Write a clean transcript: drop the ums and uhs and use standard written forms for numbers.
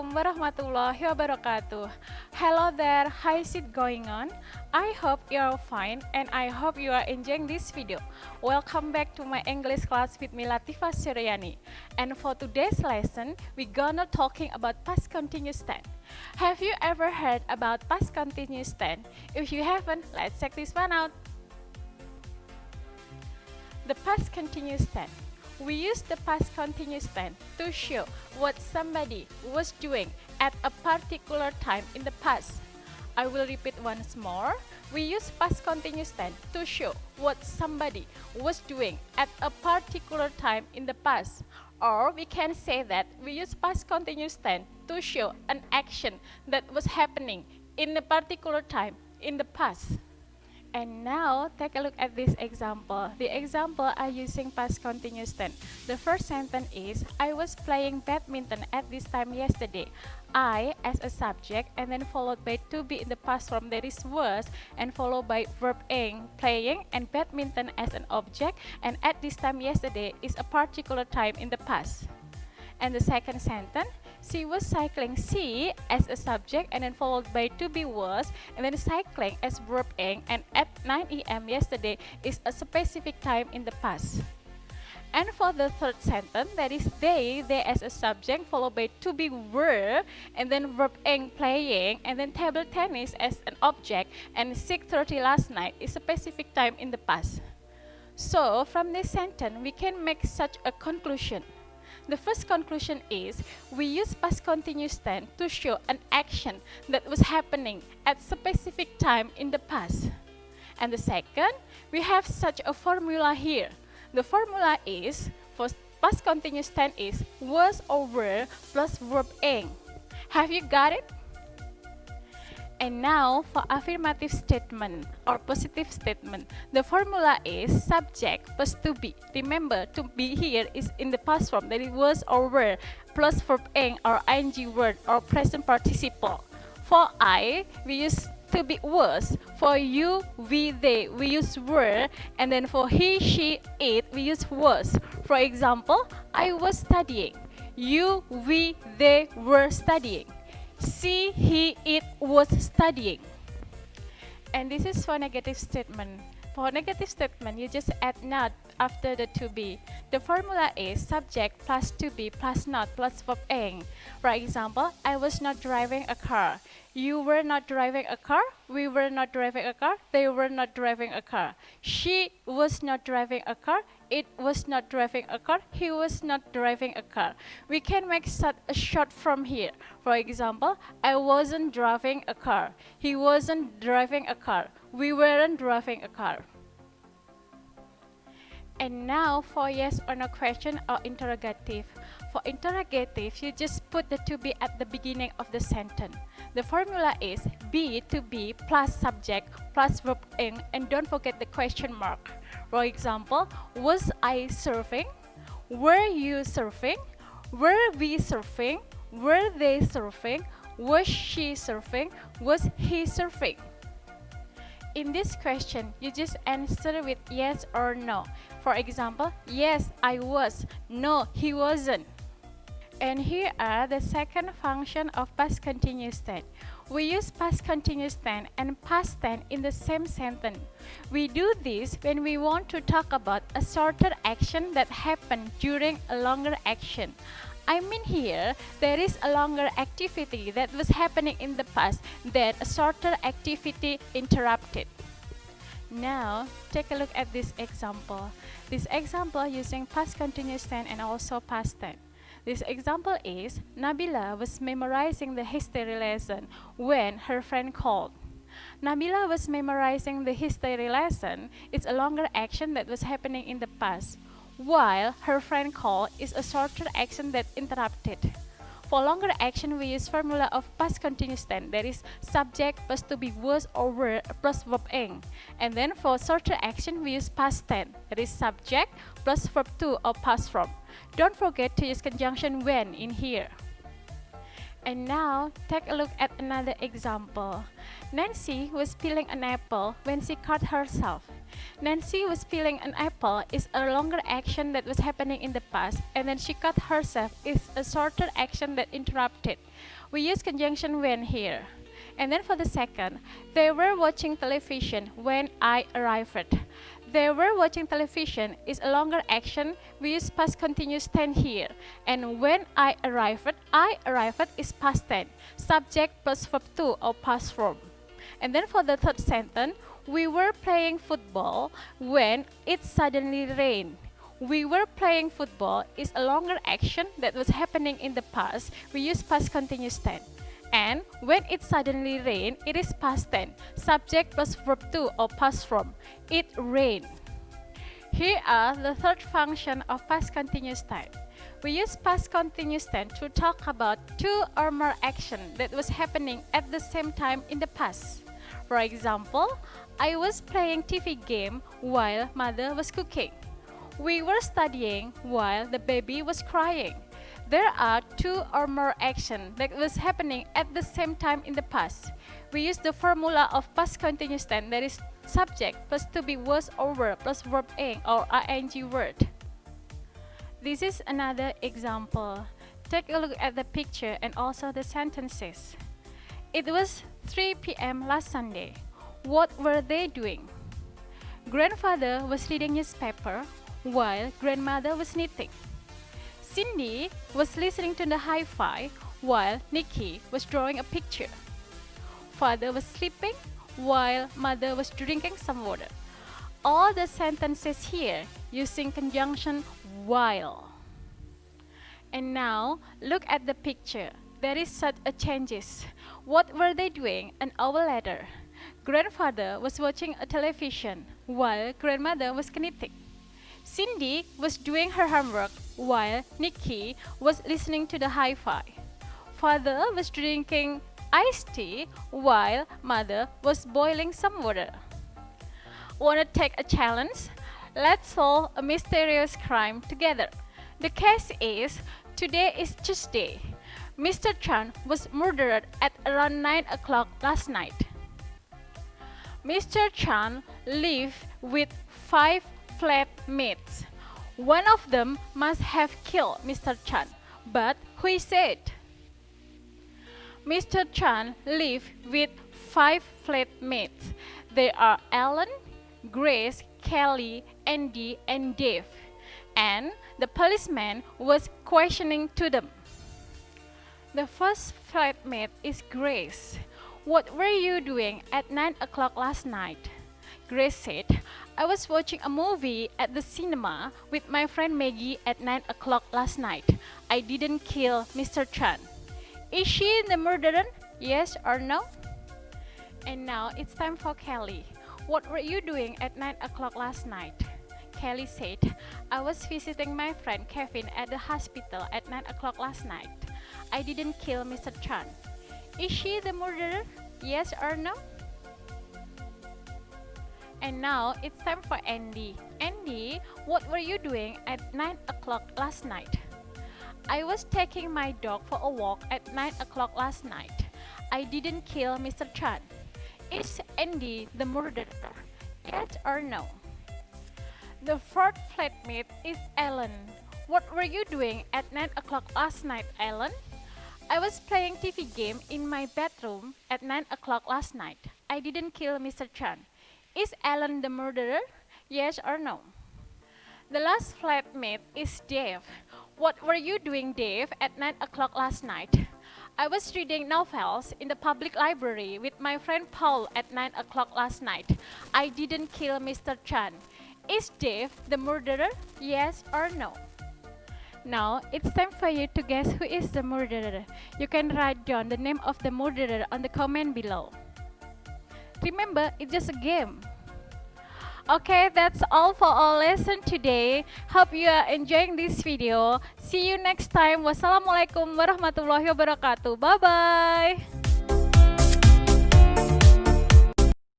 Assalamualaikum warahmatullahi wabarakatuh. Hello there, how is it going on? I hope you are fine and I hope you are enjoying this video. Welcome back to my English class with me Latifah Suryani. And for today's lesson, we're gonna talking about past continuous tense. Have you ever heard about past continuous tense? If you haven't, let's check this one out. The past continuous tense. We use the past continuous tense to show what somebody was doing at a particular time in the past. I will repeat once more. We use past continuous tense to show what somebody was doing at a particular time in the past. Or we can say that we use past continuous tense to show an action that was happening in a particular time in the past. And now, take a look at this example. The example are using past continuous tense. The first sentence is, I was playing badminton at this time yesterday. I as a subject and then followed by to be in the past form, that is was, and followed by verb ing, playing, and badminton as an object, and at this time yesterday is a particular time in the past. And the second sentence, she was cycling, she as a subject and then followed by to be was, and then cycling as verb ing, and at 9 a.m. yesterday is a specific time in the past. And for the third sentence, that is they as a subject followed by to be were, and then verb ing, playing, and then table tennis as an object, and 6:30 last night is a specific time in the past. So from this sentence we can make such a conclusion. The first conclusion is, we use past continuous tense to show an action that was happening at specific time in the past. And the second, we have such a formula here. The formula is, for past continuous tense is, was or were plus verb ing. Have you got it? And now for affirmative statement or positive statement, the formula is subject plus to be. Remember, to be here is in the past form, that it was or were plus verb ing or ing word or present participle. For I, we use to be was. For you, we, they, we use were. And then for he, she, it, we use was. For example, I was studying. You, we, they were studying. She, he, it was studying. And this is for negative statement. For negative statement, you just add not after the to be. The formula is subject plus to be plus not plus verb ing. For example, I was not driving a car. You were not driving a car. We were not driving a car. They were not driving a car. She was not driving a car. It was not driving a car. He was not driving a car. We can make such a short from here. For example, I wasn't driving a car. He wasn't driving a car. We weren't driving a car. And now for yes or no question or interrogative. For interrogative, you just put the to be at the beginning of the sentence. The formula is be to be plus subject plus verb ing, and don't forget the question mark. For example, was I surfing? Were you surfing? Were we surfing? Were they surfing? Was she surfing? Was he surfing? In this question, you just answer with yes or no. For example, yes, I was. No, he wasn't. And here are the second function of past continuous tense. We use past continuous tense and past tense in the same sentence. We do this when we want to talk about a shorter action that happened during a longer action. I mean here, there is a longer activity that was happening in the past that a shorter activity interrupted. Now, take a look at this example. This example using past continuous tense and also past tense. This example is, Nabila was memorizing the history lesson when her friend called. Nabila was memorizing the history lesson. It's a longer action that was happening in the past, while her friend called is a shorter action that interrupted. For longer action, we use formula of past continuous tense, that is subject plus to be was or were plus verb ing. And then for shorter action, we use past tense, that is subject plus verb to or past form. Don't forget to use conjunction when in here. And now, take a look at another example. Nancy was peeling an apple when she cut herself. Nancy was peeling an apple is a longer action that was happening in the past, and then she cut herself is a shorter action that interrupted. We use conjunction when here. And then for the second, they were watching television when I arrived. They were watching television is a longer action. We use past continuous tense here. And when I arrived is past tense. Subject plus verb to or past form. And then for the third sentence, we were playing football when it suddenly rained. We were playing football is a longer action that was happening in the past. We use past continuous tense. And when it suddenly rained, it is past tense. Subject plus verb to or past form. It rained. Here are the third function of past continuous tense. We use past continuous tense to talk about two or more actions that was happening at the same time in the past. For example, I was playing TV game while mother was cooking. We were studying while the baby was crying. There are two or more actions that was happening at the same time in the past. We use the formula of past continuous tense, that is subject plus to be was over plus verb ing or ing word. This is another example. Take a look at the picture and also the sentences. It was 3 p.m. last Sunday. What were they doing? Grandfather was reading newspaper while grandmother was knitting. Cindy was listening to the hi-fi while Nikki was drawing a picture. Father was sleeping while mother was drinking some water. All the sentences here using conjunction while. And now look at the picture. There is such a changes. What were they doing an hour later? Grandfather was watching a television while grandmother was knitting. Cindy was doing her homework while Nikki was listening to the hi-fi. Father was drinking iced tea while mother was boiling some water. Wanna take a challenge? Let's solve a mysterious crime together. The case is, today is Tuesday. Mr. Chan was murdered at around 9 o'clock last night. Mr. Chan lived with 5 flatmates. One of them must have killed Mr. Chan, but who is it? Mr. Chan lived with 5 flatmates. They are Alan, Grace, Kelly, Andy, and Dave. And the policeman was questioning to them. The first flatmate is Grace. What were you doing at 9 o'clock last night? Grace said, I was watching a movie at the cinema with my friend Maggie at 9 o'clock last night. I didn't kill Mr. Chan. Is she the murderer? Yes or no? And now it's time for Kelly. What were you doing at 9 o'clock last night? Kelly said, I was visiting my friend Kevin at the hospital at 9 o'clock last night. I didn't kill Mr. Chan. Is she the murderer? Yes or no? And now it's time for Andy. Andy, what were you doing at 9 o'clock last night? I was taking my dog for a walk at 9 o'clock last night. I didn't kill Mr. Chan. Is Andy the murderer? Yes or no? The fourth flatmate is Alan. What were you doing at 9 o'clock last night, Alan? I was playing TV game in my bedroom at 9 o'clock last night. I didn't kill Mr. Chan. Is Alan the murderer? Yes or no? The last flatmate is Dave. What were you doing, Dave, at 9 o'clock last night? I was reading novels in the public library with my friend Paul at 9 o'clock last night. I didn't kill Mr. Chan. Is Dave the murderer? Yes or no? Now, it's time for you to guess who is the murderer. You can write down the name of the murderer on the comment below. Remember, it's just a game. Okay, that's all for our lesson today. Hope you are enjoying this video. See you next time. Wassalamualaikum warahmatullahi wabarakatuh. Bye-bye.